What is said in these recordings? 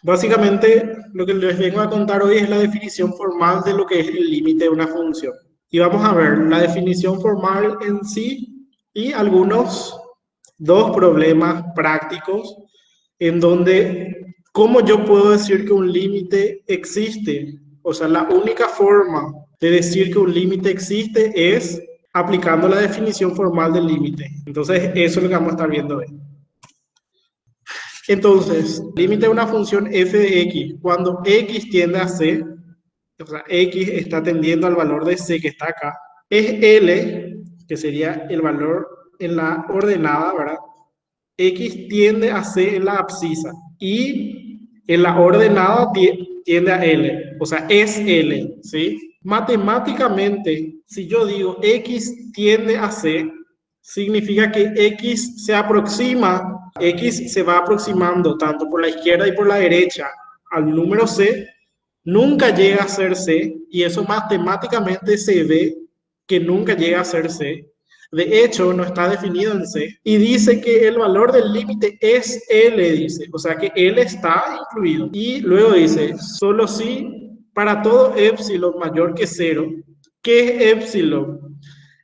Básicamente, lo que les vengo a contar hoy es la definición formal de lo que es el límite de una función. Y vamos a ver la definición formal en sí y algunos dos problemas prácticos en donde, ¿cómo yo puedo decir que un límite existe? O sea, la única forma de decir que un límite existe es aplicando la definición formal del límite. Entonces, eso es lo que vamos a estar viendo hoy. Entonces, límite de una función f de x, cuando x tiende a c, o sea, x está tendiendo al valor de c que está acá, es L, que sería el valor en la ordenada, ¿verdad? X tiende a C en la abscisa y en la ordenada tiende a L, o sea, es L, ¿sí? Matemáticamente, si yo digo X tiende a C, significa que X se aproxima, X se va aproximando tanto por la izquierda y por la derecha al número C, nunca llega a ser C, y eso matemáticamente se ve que nunca llega a ser C. De hecho, no está definido en C. Y dice que el valor del límite es L, dice. O sea que L está incluido. Y luego dice, solo si para todo epsilon mayor que cero. ¿Qué es epsilon?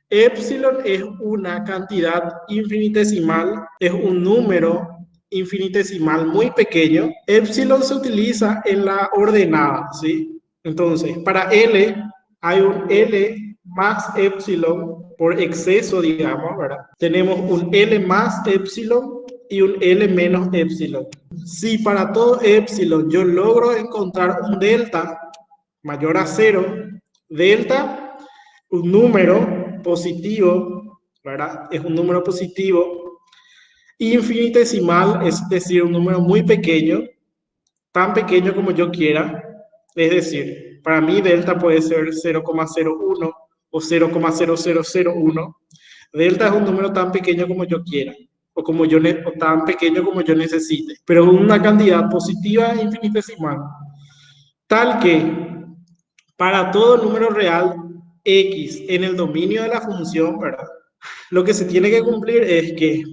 Epsilon es una cantidad infinitesimal, es un número infinitesimal muy pequeño. Epsilon se utiliza en la ordenada, ¿sí? Entonces, para L hay un L más epsilon por exceso, digamos, ¿verdad? Tenemos un L más epsilon y un L menos epsilon. Si para todo epsilon yo logro encontrar un delta mayor a cero, delta, un número positivo, ¿verdad? Es un número positivo infinitesimal, es decir, un número muy pequeño, tan pequeño como yo quiera. Es decir, para mí delta puede ser 0,01 o 0,0001. Delta es un número tan pequeño como yo quiera o, o tan pequeño como yo necesite, pero una cantidad positiva e infinitesimal, tal que para todo número real x en el dominio de la función, ¿verdad? Lo que se tiene que cumplir es que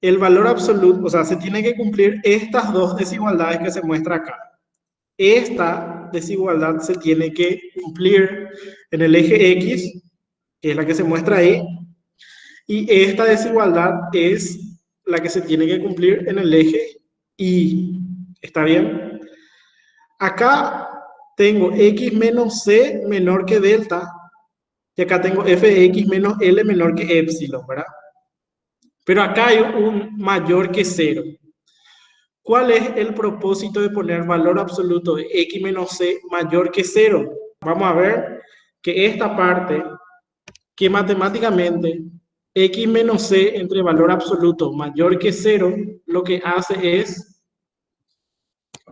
el valor absoluto, o sea, se tiene que cumplir estas dos desigualdades que se muestra acá. Esta desigualdad se tiene que cumplir en el eje X, que es la que se muestra ahí, y esta desigualdad es la que se tiene que cumplir en el eje Y. ¿Está bien? Acá tengo X menos C menor que delta, y acá tengo f de x menos L menor que epsilon, ¿verdad? Pero acá hay un mayor que cero. ¿Cuál es el propósito de poner valor absoluto de x menos c mayor que cero? Vamos a ver que esta parte, que matemáticamente x menos c entre valor absoluto mayor que cero, lo que hace es,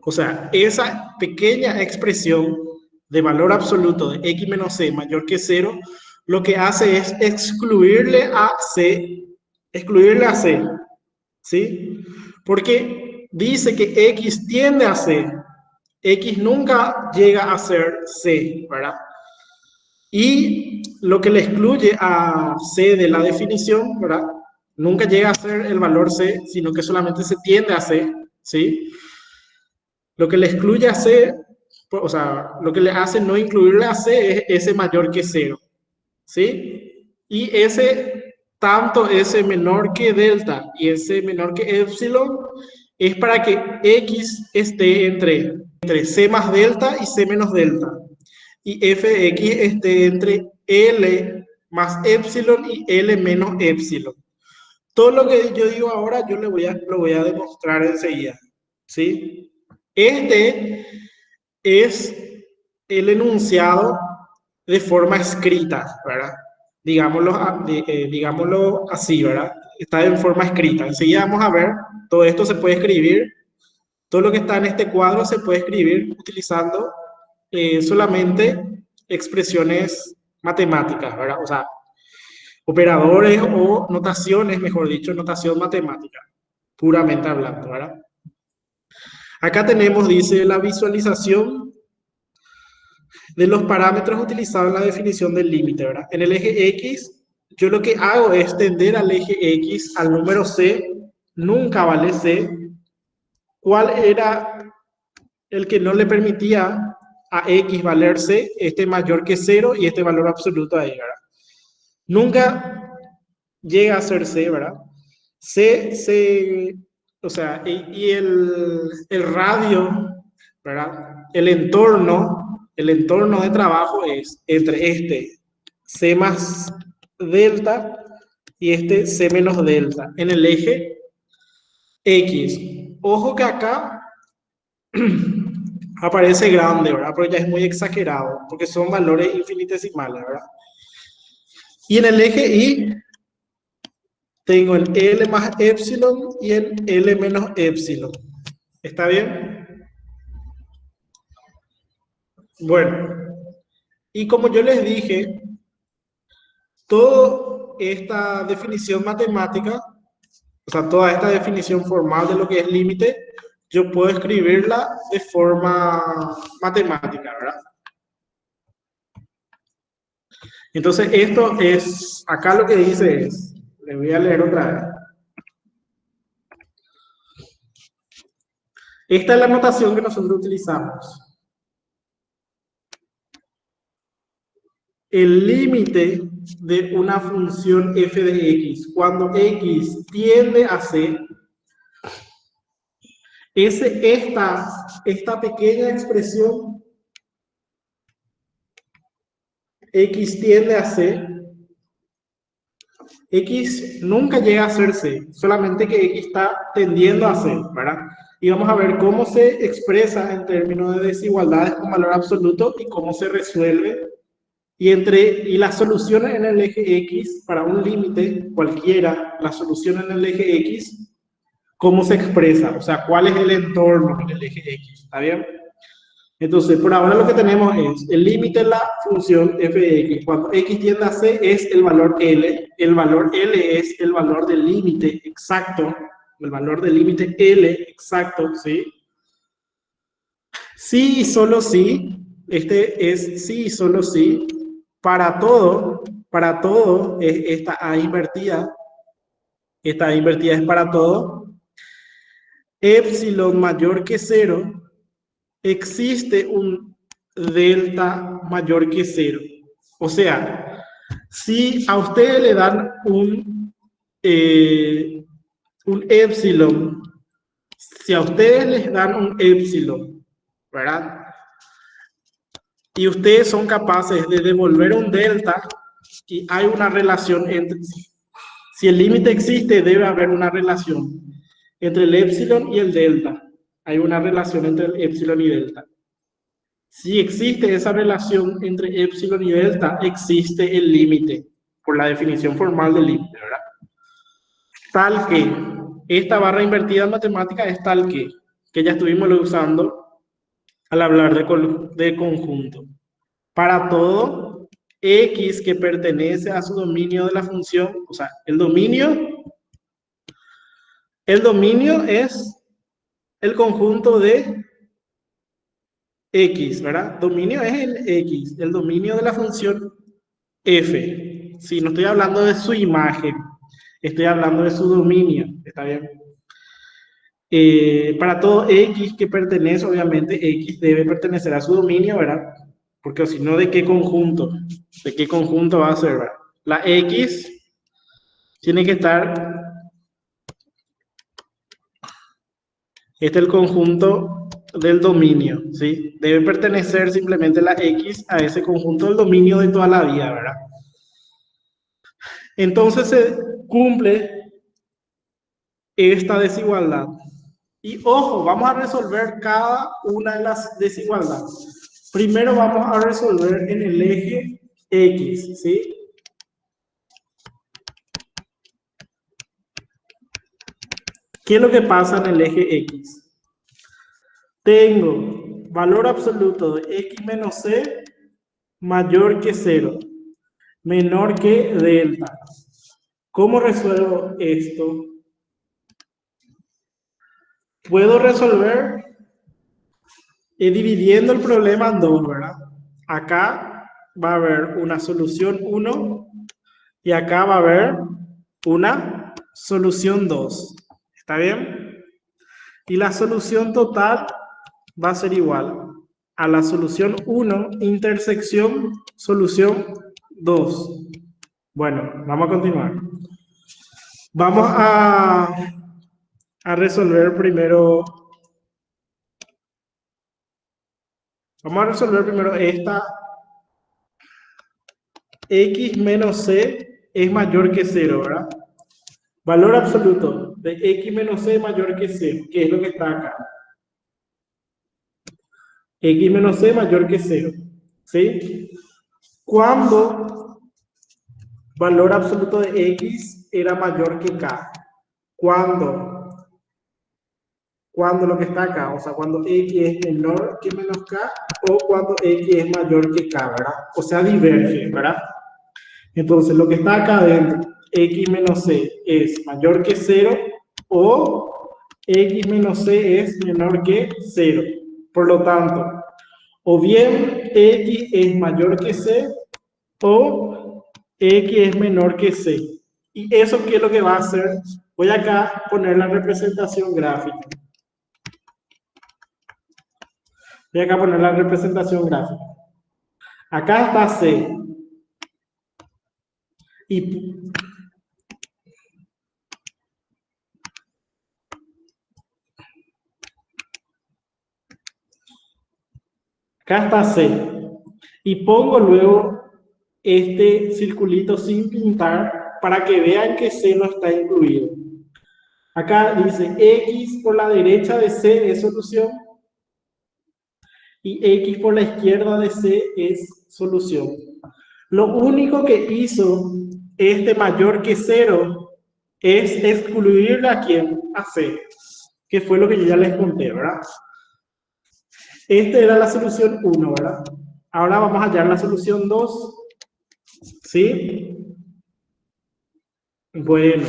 o sea, esa pequeña expresión de valor absoluto de x menos c mayor que cero, lo que hace es excluirle a c, ¿sí? Porque dice que x tiende a c, x nunca llega a ser c, ¿verdad? Y lo que le excluye a c de la definición, ¿verdad? Nunca llega a ser el valor c, sino que solamente se tiende a c, ¿sí? Lo que le excluye a c, o sea, lo que le hace no incluirle a c es ese mayor que cero, ¿sí? Y ese, tanto ese menor que delta y ese menor que epsilon, es para que x esté entre c más delta y c menos delta. Y f de x esté entre L más epsilon y L menos epsilon. Todo lo que yo digo ahora, yo lo voy a demostrar enseguida, ¿sí? Este es el enunciado de forma escrita, ¿verdad? Digámoslo así, ¿verdad? Está en forma escrita. Enseguida vamos a ver, todo esto se puede escribir, todo lo que está en este cuadro se puede escribir utilizando solamente expresiones matemáticas, ¿verdad? O sea, operadores o notaciones, mejor dicho, notación matemática, puramente hablando, ¿verdad? Acá tenemos, dice, la visualización de los parámetros utilizados en la definición del límite, ¿verdad? En el eje X, yo lo que hago es tender al eje X al número C, nunca vale C. ¿Cuál era el que no le permitía a X valerse este mayor que cero y este valor absoluto ahí, ¿verdad? Nunca llega a ser C, ¿verdad? O sea, y el radio, ¿verdad? El entorno de trabajo es entre este C más delta y este C menos delta en el eje X. Ojo que acá aparece grande, ¿verdad? Pero ya es muy exagerado, porque son valores infinitesimales, ¿verdad? Y en el eje Y tengo el L más epsilon y el L menos epsilon. ¿Está bien? Bueno, y como yo les dije, toda esta definición matemática, o sea, toda esta definición formal de lo que es límite, yo puedo escribirla de forma matemática, ¿verdad? Entonces, esto es, acá lo que dice es, le voy a leer otra vez. Esta es la notación que nosotros utilizamos. El límite de una función f de x, cuando x tiende a c, es esta pequeña expresión x tiende a c, x nunca llega a ser c, solamente que x está tendiendo a c, ¿verdad? Y vamos a ver cómo se expresa en términos de desigualdades con valor absoluto y cómo se resuelve. Y las soluciones en el eje X, para un límite cualquiera, la solución en el eje X, ¿cómo se expresa? O sea, ¿cuál es el entorno en el eje X? ¿Está bien? Entonces, por ahora lo que tenemos es el límite de la función f de x. Cuando x tiende a c es el valor L. El valor L es el valor del límite exacto. El valor del límite L exacto, ¿sí? Sí y solo sí. Este es sí y solo sí. Para todo es esta A invertida. Esta A invertida es para todo. Epsilon mayor que cero, existe un delta mayor que cero. O sea, si a ustedes le dan un epsilon, si a ustedes les dan un epsilon, ¿verdad? Y ustedes son capaces de devolver un delta y hay una relación entre, si el límite existe, debe haber una relación entre el epsilon y el delta. Hay una relación entre el epsilon y delta. Si existe esa relación entre epsilon y delta, existe el límite, por la definición formal del límite, ¿verdad? Tal que, esta barra invertida en matemática es tal que ya estuvimos usando al hablar de conjunto. Para todo x que pertenece a su dominio de la función, o sea, el dominio es el conjunto de x, ¿verdad? Dominio es el x, el dominio de la función f. Si no estoy hablando de su imagen, estoy hablando de su dominio, ¿está bien? Para todo x que pertenece, obviamente x debe pertenecer a su dominio, ¿verdad? Porque si no, ¿de qué conjunto? ¿De qué conjunto va a ser, ¿verdad? La x tiene que estar, este es el conjunto del dominio, ¿sí? Debe pertenecer simplemente la x a ese conjunto del dominio de toda la vida, ¿verdad? Entonces se cumple esta desigualdad. Y ojo, vamos a resolver cada una de las desigualdades. Primero vamos a resolver en el eje X, ¿sí? ¿Qué es lo que pasa en el eje X? Tengo valor absoluto de X menos C mayor que 0, menor que delta. ¿Cómo resuelvo esto? Puedo resolver dividiendo el problema en dos, ¿verdad? Acá va a haber una solución 1 y acá va a haber una solución 2. ¿Está bien? Y la solución total va a ser igual a la solución 1 intersección solución 2. Bueno, vamos a continuar. Vamos a resolver primero. Vamos a resolver primero esta. X menos C es mayor que 0, ¿verdad? Valor absoluto de X menos C es mayor que 0, que es lo que está acá. X menos C mayor que 0. ¿Sí? Cuando valor absoluto de X era mayor que K. Cuando lo que está acá, o sea, cuando X es menor que menos K o cuando X es mayor que K, ¿verdad? O sea, diverge, ¿verdad? Entonces, lo que está acá adentro, X menos C es mayor que 0 o X menos C es menor que 0. Por lo tanto, o bien X es mayor que C o X es menor que C. ¿Y eso qué es lo que va a hacer? Voy acá a poner la representación gráfica. Voy acá a poner la representación gráfica. Acá está C. Y acá está C. Y pongo luego este circulito sin pintar para que vean que C no está incluido. Acá dice X por la derecha de C es solución y X por la izquierda de C es solución. Lo único que hizo este mayor que 0 es excluirle a quién, a C, que fue lo que yo ya les conté, ¿verdad? Esta era la solución 1, ¿verdad? Ahora vamos a hallar la solución 2, ¿sí? Bueno,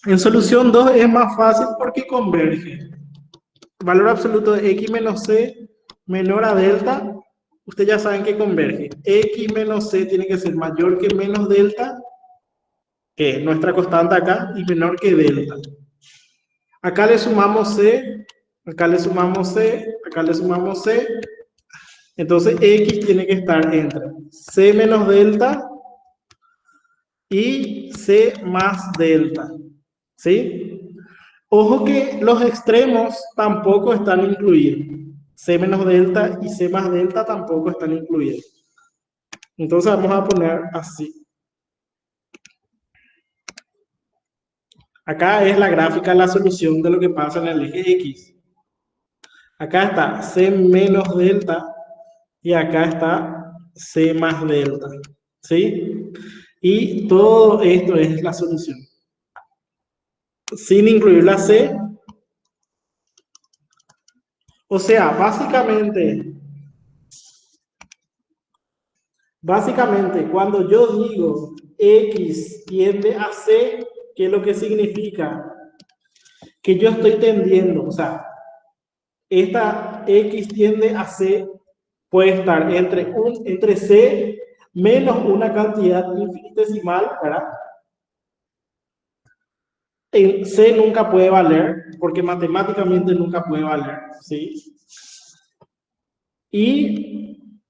en solución 2 es más fácil porque converge. Valor absoluto de X menos C menor a delta, ustedes ya saben que converge. X menos C tiene que ser mayor que menos delta, que es nuestra constante acá, y menor que delta. Acá le sumamos C, acá le sumamos C, acá le sumamos C. Entonces X tiene que estar entre C menos delta y C más delta. ¿Sí? Ojo que los extremos tampoco están incluidos. C menos delta y C más delta tampoco están incluidos. Entonces vamos a poner así. Acá es la gráfica, la solución de lo que pasa en el eje X. Acá está C menos delta y acá está C más delta. ¿Sí? Y todo esto es la solución. Sin incluir la C. O sea, básicamente, cuando yo digo X tiende a C, ¿qué es lo que significa? Que yo estoy tendiendo, o sea, esta X tiende a C puede estar entre C menos una cantidad infinitesimal, ¿verdad? En C nunca puede valer, porque matemáticamente nunca puede valer, ¿sí? Y,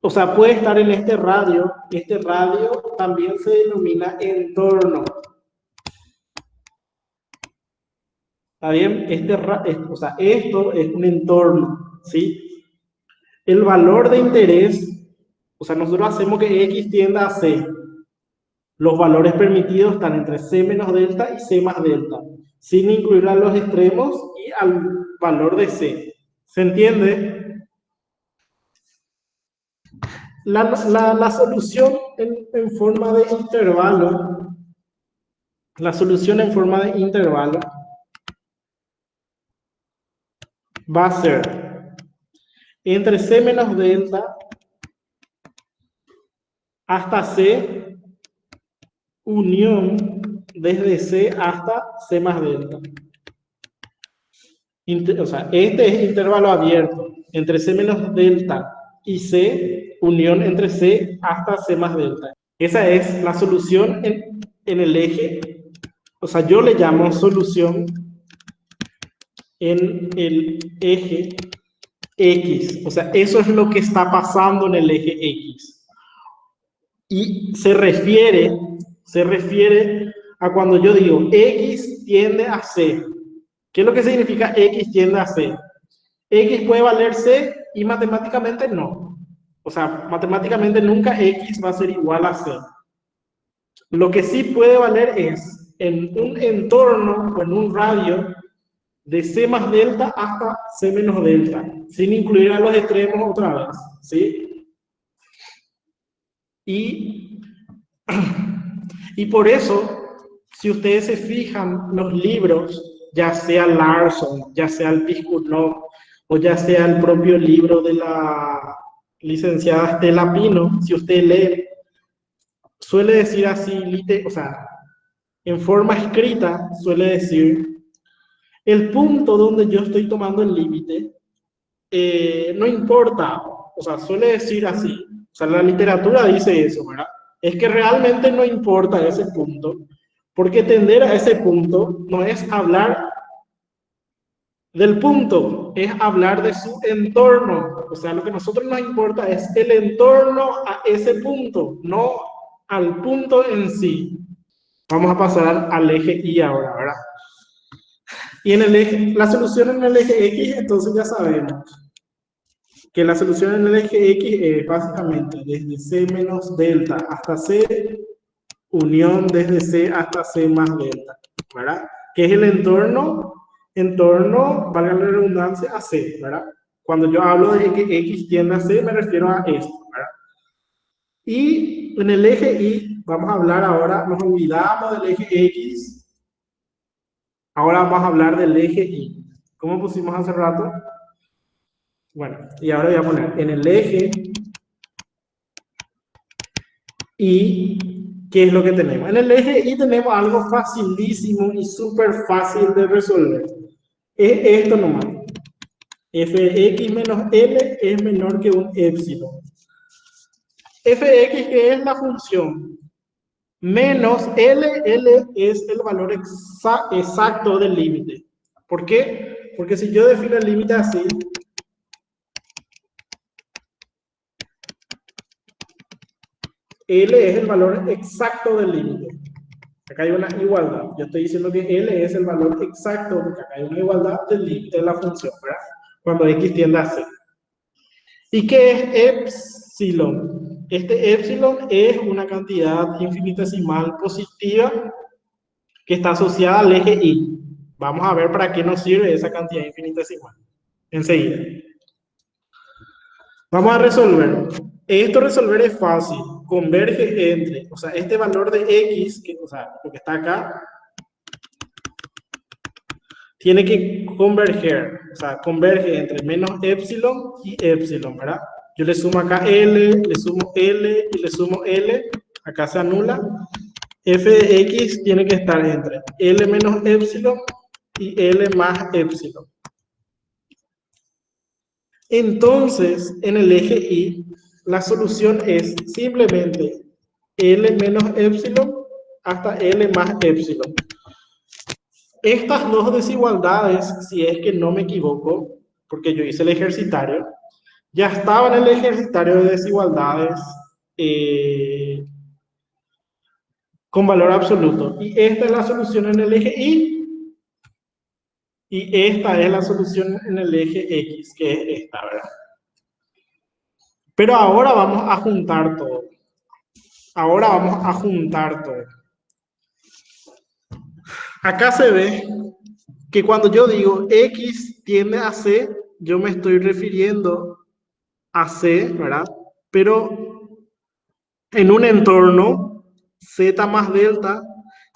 o sea, puede estar en este radio también se denomina entorno. ¿Está bien? O sea, esto es un entorno, ¿sí? El valor de interés, o sea, nosotros hacemos que X tienda a C. Los valores permitidos están entre C menos delta y C más delta, sin incluir a los extremos y al valor de C. ¿Se entiende? La solución en forma de intervalo, la solución en forma de intervalo va a ser entre C menos delta hasta C unión desde C hasta C más delta. O sea, este es intervalo abierto entre C menos delta y C, unión entre C hasta C más delta. Esa es la solución en el eje, o sea, yo le llamo solución en el eje X. O sea, eso es lo que está pasando en el eje X. Y se refiere a cuando yo digo X tiende a C. ¿Qué es lo que significa X tiende a C? X puede valer C y matemáticamente no. O sea, matemáticamente nunca X va a ser igual a C. Lo que sí puede valer es en un entorno o en un radio de C más delta hasta C menos delta, sin incluir a los extremos otra vez, ¿sí? Y, y por eso, si ustedes se fijan, los libros, ya sea Larson, ya sea el Piskunov, o ya sea el propio libro de la licenciada Estela Pino, si usted lee, suele decir así, o sea, en forma escrita, suele decir, el punto donde yo estoy tomando el límite, no importa, o sea, suele decir así, o sea, la literatura dice eso, ¿verdad? Es que realmente no importa ese punto, porque tender a ese punto no es hablar del punto, es hablar de su entorno, o sea, lo que a nosotros nos importa es el entorno a ese punto, no al punto en sí. Vamos a pasar al eje Y ahora, ¿verdad? Y en el eje, la solución en el eje X, entonces ya sabemos que la solución en el eje X es básicamente desde C menos delta hasta C, unión desde C hasta C más delta, ¿verdad? Que es el entorno, valga la redundancia, a C, ¿verdad? Cuando yo hablo de que X tiende a C, me refiero a esto, ¿verdad? Y en el eje Y, vamos a hablar ahora, nos olvidamos del eje X, ahora vamos a hablar del eje Y. ¿Cómo pusimos hace rato? Bueno, y ahora voy a poner en el eje Y, ¿qué es lo que tenemos? En el eje Y tenemos algo facilísimo y súper fácil de resolver. Es esto nomás. Fx menos L es menor que un épsilon. Fx, que es la función, menos L es el valor exacto del límite. ¿Por qué? Porque si yo defino el límite así, L es el valor exacto del límite. Acá hay una igualdad. Yo estoy diciendo que L es el valor exacto, porque acá hay una igualdad del límite de la función, ¿verdad? Cuando X tiende a C. ¿Y qué es epsilon? Este epsilon es una cantidad infinitesimal positiva que está asociada al eje Y. Vamos a ver para qué nos sirve esa cantidad infinitesimal. Enseguida. Vamos a resolver. Esto resolver es fácil. Converge entre, o sea, este valor de X, que, o sea, lo que está acá, tiene que converger, o sea, converge entre menos epsilon y epsilon, ¿verdad? Yo le sumo acá L, le sumo L y le sumo L, acá se anula. F de X tiene que estar entre L menos epsilon y L más epsilon. Entonces, en el eje Y, la solución es simplemente L menos epsilon hasta L más epsilon. Estas dos desigualdades, si es que no me equivoco, porque yo hice el ejercitario, ya estaban en el ejercitario de desigualdades con valor absoluto. Y esta es la solución en el eje y esta es la solución en el eje X, que es esta, ¿verdad? Pero ahora vamos a juntar todo. Ahora vamos a juntar todo. Acá se ve que cuando yo digo X tiende a C, yo me estoy refiriendo a C, ¿verdad? Pero en un entorno Z más delta,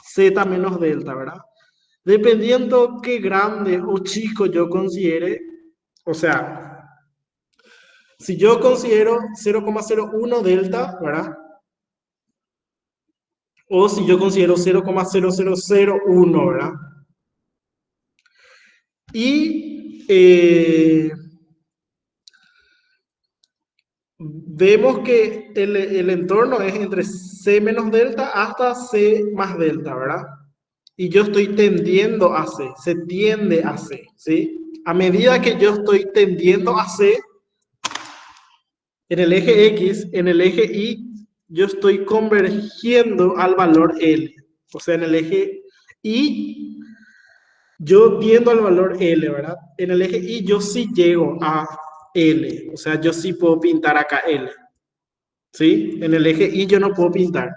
Z menos delta, ¿verdad? Dependiendo qué grande o chico yo considere, o sea, si yo considero 0,01 delta, ¿verdad? O si yo considero 0,0001, ¿verdad? Y vemos que el entorno es entre C menos delta hasta C más delta, ¿verdad? y yo estoy tendiendo a C, se tiende a C, ¿sí? A medida que yo estoy tendiendo a C, en el eje X, en el eje Y, yo estoy convergiendo al valor L. O sea, en el eje Y, yo tiendo al valor L, ¿verdad? En el eje Y yo sí llego a L. O sea, yo sí puedo pintar acá L. ¿Sí? En el eje Y yo no puedo pintar.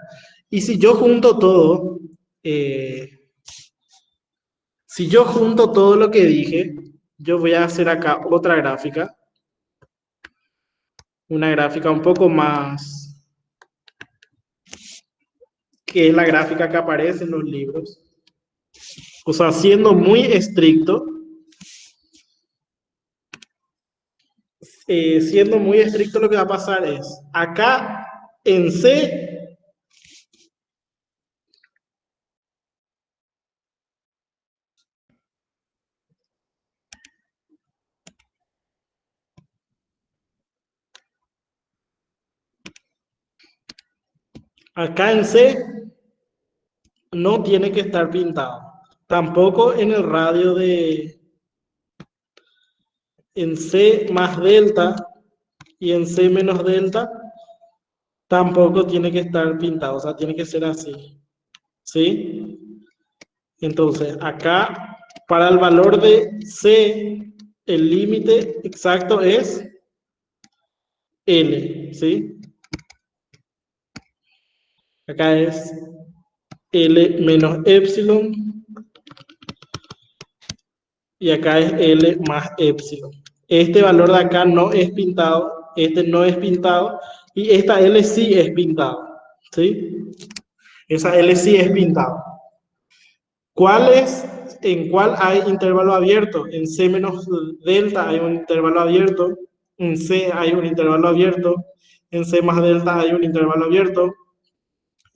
Y si yo junto todo, si yo junto todo lo que dije, yo voy a hacer acá otra gráfica. Una gráfica un poco más, que es la gráfica que aparece en los libros. O sea, siendo muy estricto lo que va a pasar es, acá en C, acá en C no tiene que estar pintado. Tampoco en el radio en C más delta y en C menos delta, tampoco tiene que estar pintado. O sea, tiene que ser así. ¿Sí? Entonces, acá, para el valor de C, el límite exacto es L, ¿sí? Acá es L menos epsilon y acá es L más epsilon. Este valor de acá no es pintado, este no es pintado y esta L sí es pintado, ¿sí? Esa L sí es pintado. ¿En cuál hay intervalo abierto? En C menos delta hay un intervalo abierto, en C hay un intervalo abierto, en C más delta hay un intervalo abierto,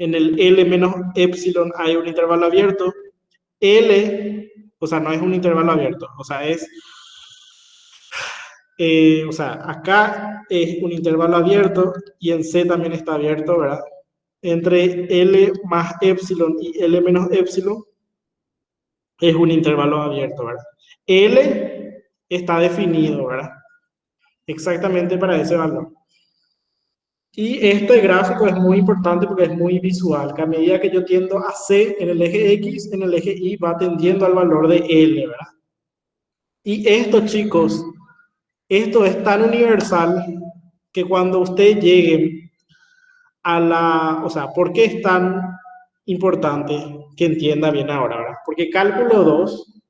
en el L menos epsilon hay un intervalo abierto, L, o sea, no es un intervalo abierto, o sea, acá es un intervalo abierto y en C también está abierto, ¿verdad? Entre L más epsilon y L menos epsilon es un intervalo abierto, ¿verdad? L está definido, ¿verdad? Exactamente para ese valor. Y este gráfico es muy importante porque es muy visual, que a medida que yo tiendo a C en el eje X, en el eje Y va tendiendo al valor de L, ¿verdad? Y esto, chicos, esto es tan universal que cuando usted llegue o sea, ¿por qué es tan importante que entienda bien ahora, ¿verdad? Porque cálculo 2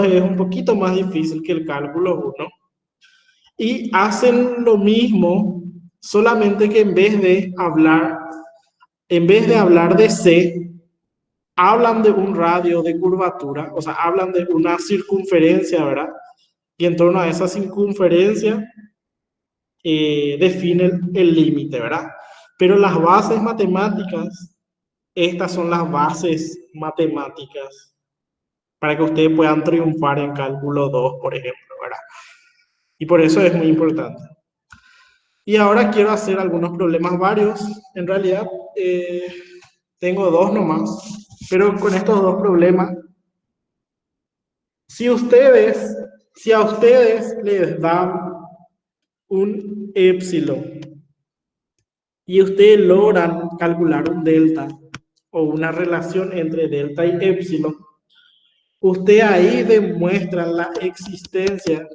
es un poquito más difícil que el cálculo 1 y hacen lo mismo, solamente que en vez de hablar de C, hablan de un radio de curvatura, o sea, hablan de una circunferencia, ¿verdad? Y en torno a esa circunferencia definen el límite, ¿verdad? Pero las bases matemáticas, estas son las bases matemáticas para que ustedes puedan triunfar en cálculo 2, por ejemplo, ¿verdad? Y por eso es muy importante. Y ahora quiero hacer algunos problemas varios. En realidad, eh, tengo dos nomás, pero con estos dos problemas, si ustedes, si a ustedes les dan un epsilon y ustedes logran calcular un delta o una relación entre delta y epsilon, usted ahí demuestra la existencia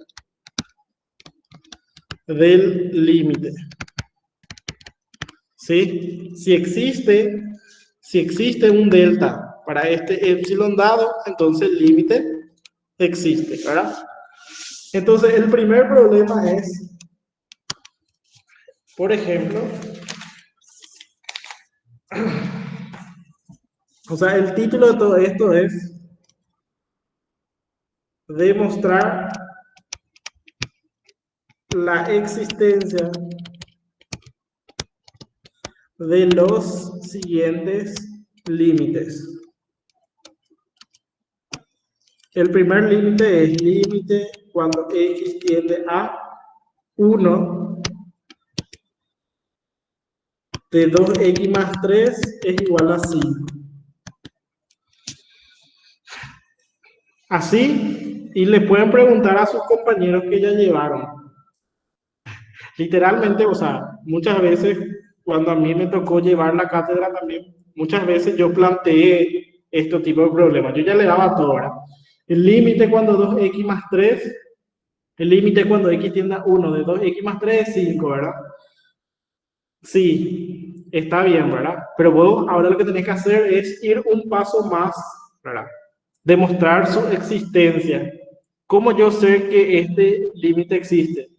del límite. ¿Sí? Si existe un delta para este epsilon dado, entonces el límite existe, ¿verdad? Entonces el primer problema es, por ejemplo, o sea, el título de todo esto es demostrar la existencia de los siguientes límites. El primer límite es límite cuando x tiende a 1 de 2x más 3 es igual a 5. Así, y le pueden preguntar a sus compañeros que ya llevaron. Literalmente, o sea, muchas veces cuando a mí me tocó llevar la cátedra también, muchas veces yo planteé este tipo de problemas. Yo ya le daba todo, ¿verdad? El límite cuando 2x más 3, el límite cuando x tiende a 1 de 2x más 3 es 5, ¿verdad? Sí, está bien, ¿verdad? Pero vos ahora lo que tenés que hacer es ir un paso más, ¿verdad? Demostrar su existencia. ¿Cómo yo sé que este límite existe?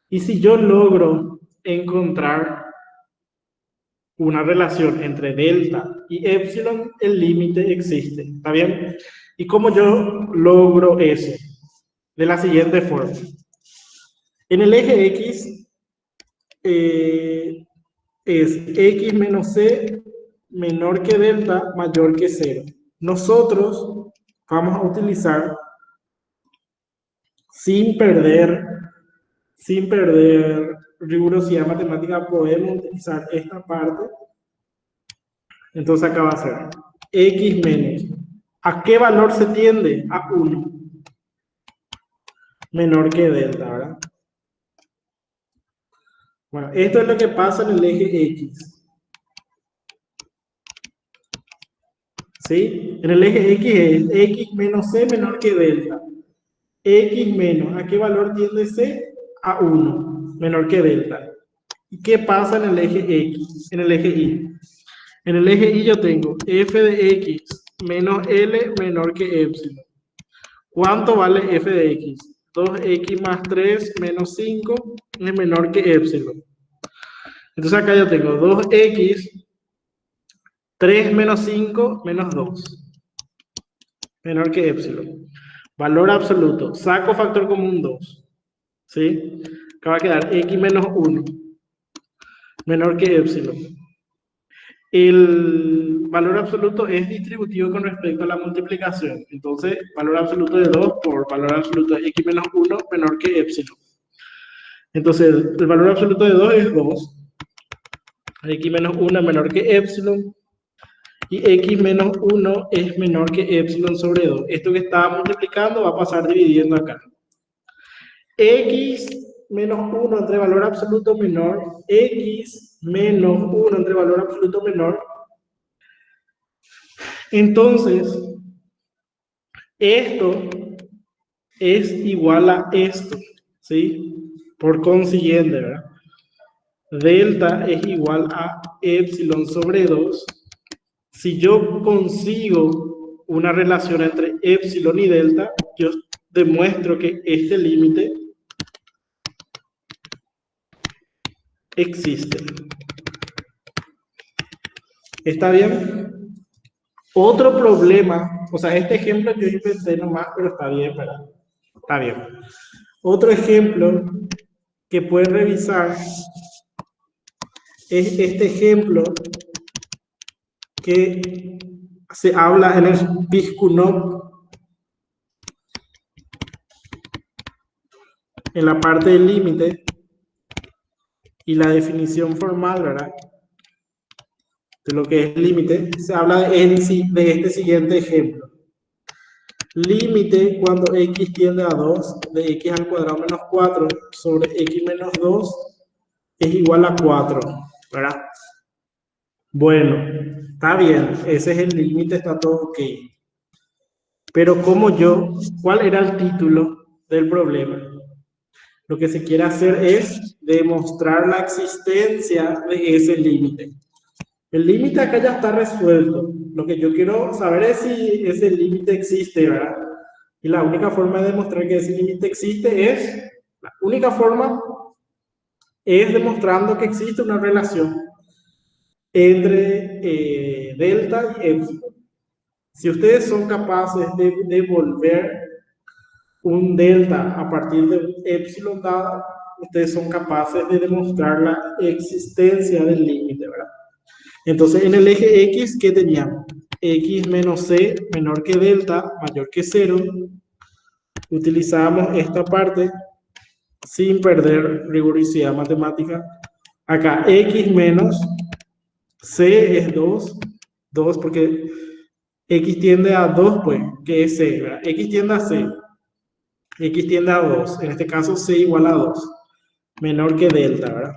Y si yo logro encontrar una relación entre delta y epsilon, el límite existe. ¿Está bien? ¿Y cómo yo logro eso? De la siguiente forma. En el eje X es X menos C menor que delta mayor que 0. Nosotros vamos a utilizar sin perder rigurosidad matemática, podemos utilizar esta parte. Entonces acá va a ser x menos. ¿A qué valor se tiende? A 1. Menor que delta, ¿verdad? Bueno, esto es lo que pasa en el eje X. ¿Sí? En el eje X es x menos c menor que delta. X menos, ¿a qué valor tiende C? A 1, menor que delta. ¿Y qué pasa en el eje X? En el eje Y. En el eje Y yo tengo f de x menos L menor que epsilon. ¿Cuánto vale f de x? 2x más 3 menos 5 es menor que epsilon. Entonces acá yo tengo 2x, 3 menos 5 menos 2, menor que epsilon. Valor absoluto, saco factor común 2. ¿Sí? Acá va a quedar x menos 1, menor que epsilon. El valor absoluto es distributivo con respecto a la multiplicación. Entonces, valor absoluto de 2 por valor absoluto de x menos 1 menor que epsilon. Entonces, el valor absoluto de 2 es 2. X menos 1 es menor que epsilon. Y x menos 1 es menor que epsilon sobre 2. Esto que estaba multiplicando va a pasar dividiendo acá. X menos 1 entre valor absoluto menor, x menos 1 entre valor absoluto menor. Entonces, esto es igual a esto, ¿sí? Por consiguiente, ¿verdad? Delta es igual a epsilon sobre 2. Si yo consigo una relación entre epsilon y delta, yo demuestro que este límite existe. ¿Está bien? Otro problema, o sea, este ejemplo yo inventé nomás, pero está bien, ¿verdad? Está bien. Otro ejemplo que pueden revisar es este ejemplo que se habla en el Piskunov, en la parte del límite y la definición formal, ¿verdad? De lo que es límite, se habla de este siguiente ejemplo. Límite cuando x tiende a 2 de x al cuadrado menos 4 sobre x menos 2 es igual a 4, ¿verdad? Bueno, está bien, ese es el límite, está todo ok. Pero ¿cuál era el título del problema? Lo que se quiere hacer es demostrar la existencia de ese límite. El límite acá ya está resuelto. Lo que yo quiero saber es si ese límite existe, ¿verdad? Y la única forma de demostrar que ese límite existe la única forma es demostrando que existe una relación entre delta y epsilon. Si ustedes son capaces de devolver un delta a partir de un epsilon dado, ustedes son capaces de demostrar la existencia del límite, ¿verdad? Entonces, en el eje X, ¿qué teníamos? X menos C menor que delta, mayor que 0. Utilizamos esta parte sin perder rigurosidad matemática. Acá, X menos C es 2 porque X tiende a 2 pues, que es C, ¿verdad? X tiende a C, X tiende a 2, en este caso C igual a 2, menor que delta, ¿verdad?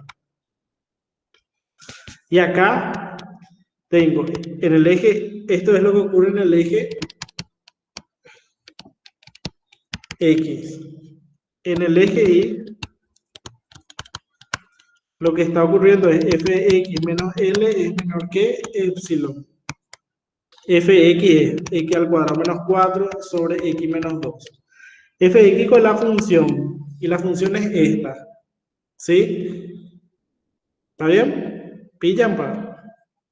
Y acá tengo en el eje, esto es lo que ocurre en el eje X. En el eje Y, lo que está ocurriendo es fx menos L es menor que epsilon. Fx es x al cuadrado menos 4 sobre x menos 2. Fx con la función, y la función es esta, ¿sí? ¿Está bien? Pillan, pa.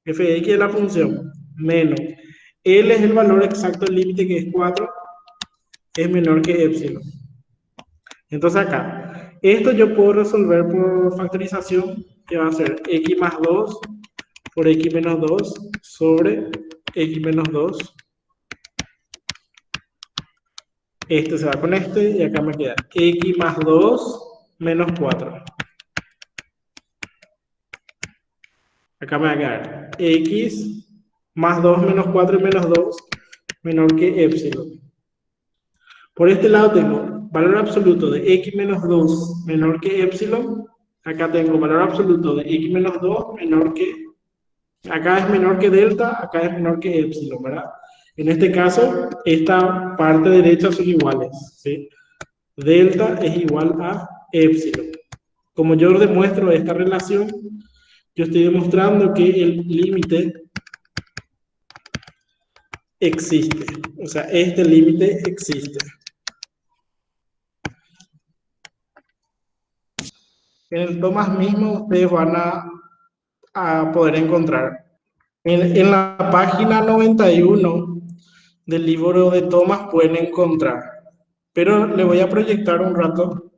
Fx es la función, menos L es el valor exacto del límite que es 4, es menor que epsilon. Entonces acá, esto yo puedo resolver por factorización, que va a ser x más 2 por x menos 2 sobre x menos 2. Este se va con este y acá me queda x más 2 menos 4. Acá me va a quedar x más 2 menos 4 y menos 2 menor que epsilon. Por este lado tengo valor absoluto de x menos 2 menor que epsilon. Acá tengo valor absoluto de x menos 2 menor que... Acá es menor que delta, acá es menor que epsilon, ¿verdad? En este caso, esta parte derecha son iguales, ¿sí? Delta es igual a epsilon. Como yo demuestro esta relación, yo estoy demostrando que el límite existe. O sea, este límite existe. En el Thomas mismo ustedes van a poder encontrar. En la página 91 del libro de Thomas pueden encontrar. Pero le voy a proyectar un rato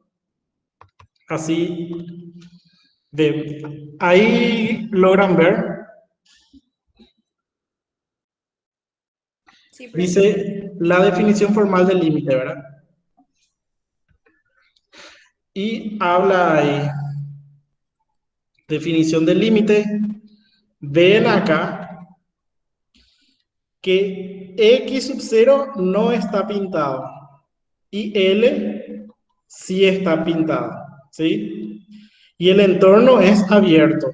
así de... Ahí logran ver. Sí, profe. Dice la definición formal del límite, ¿verdad? Y habla ahí, definición del límite. Ven acá que x sub 0 no está pintado y L sí está pintado, ¿sí? Y el entorno es abierto.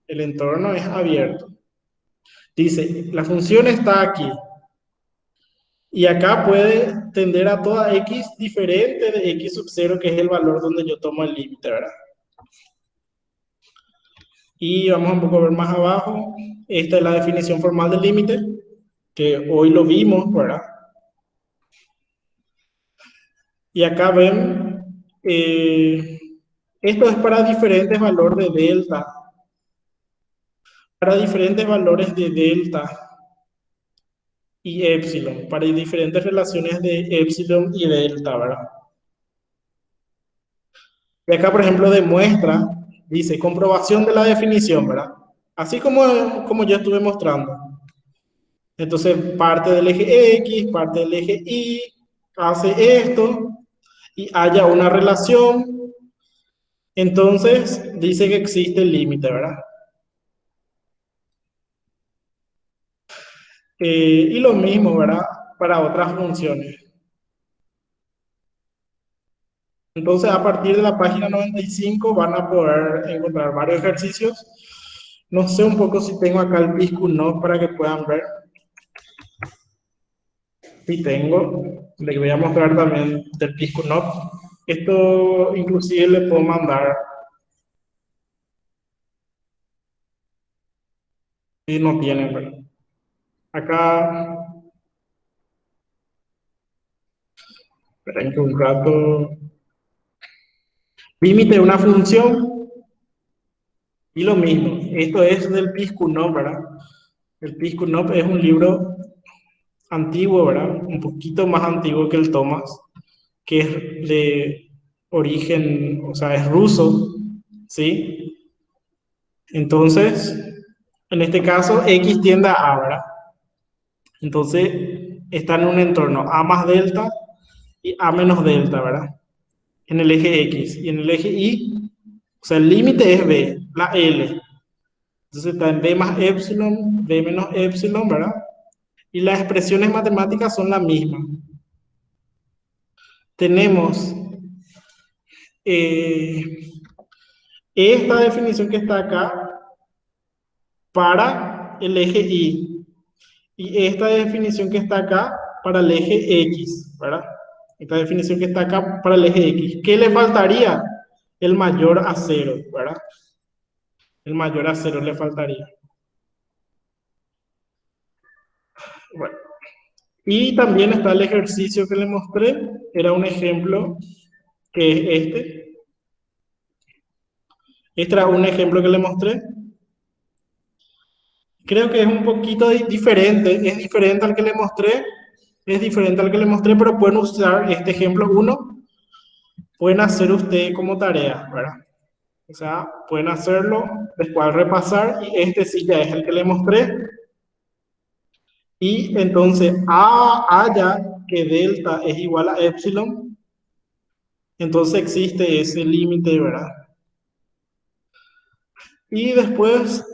El entorno es abierto. Dice, la función está aquí. Y acá puede tender a toda x diferente de x sub 0, que es el valor donde yo tomo el límite, ¿verdad? Y vamos un poco a ver más abajo. Esta es la definición formal del límite, que hoy lo vimos, ¿verdad? Y acá ven, esto es para diferentes valores de delta, para diferentes valores de delta y epsilon, para diferentes relaciones de epsilon y delta, ¿verdad? Y acá, por ejemplo, demuestra, dice, comprobación de la definición, ¿verdad? Así como yo estuve mostrando. Entonces, parte del eje X, parte del eje Y, hace esto y haya una relación, entonces dice que existe el límite, ¿verdad? Y lo mismo, ¿verdad? Para otras funciones. Entonces, a partir de la página 95 van a poder encontrar varios ejercicios. No sé un poco si tengo acá el Piskunov para que puedan ver. Sí tengo. Les voy a mostrar también del Piskunov. Esto inclusive le puedo mandar. Si no tienen, ¿verdad? Acá, esperen que un rato. Límite de una función y lo mismo. Esto es del Piskunov, ¿verdad? El Piskunov es un libro antiguo, ¿verdad? Un poquito más antiguo que el Thomas, que es de origen, o sea, es ruso, ¿sí? Entonces, en este caso, X tiende a A, ¿verdad? Entonces, está en un entorno A más delta y A menos delta, ¿verdad? En el eje X. Y en el eje Y, o sea, el límite es B, la L. Entonces está en B más epsilon, B menos epsilon, ¿verdad? y las expresiones matemáticas son las mismas. Tenemos esta definición que está acá para el eje Y y esta definición que está acá para el eje X, ¿verdad? Esta definición que está acá para el eje X. ¿Qué le faltaría? El mayor a cero, ¿verdad? El mayor a cero le faltaría. Bueno. Y también está el ejercicio que le mostré. Era un ejemplo que es este. Este era un ejemplo que le mostré. Creo que es un poquito diferente. Es diferente al que le mostré. Es diferente al que le mostré, pero pueden usar este ejemplo uno. Pueden hacer ustedes como tarea, ¿verdad? O sea, pueden hacerlo, después repasar, y este sí ya es el que le mostré. Y entonces, haya que delta es igual a epsilon, entonces existe ese límite, ¿verdad? Y después,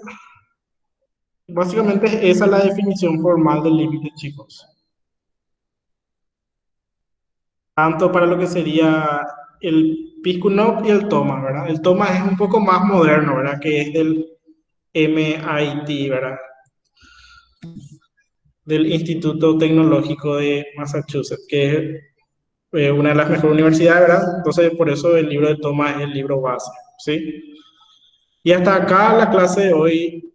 básicamente esa es la definición formal del límite, chicos. Tanto para lo que sería el Piskunov y el Thomas, ¿verdad? El Thomas es un poco más moderno, ¿verdad? Que es del MIT, ¿verdad? Del Instituto Tecnológico de Massachusetts, que es una de las mejores universidades, ¿verdad? Entonces, por eso el libro de Thomas es el libro base, ¿sí? Y hasta acá la clase de hoy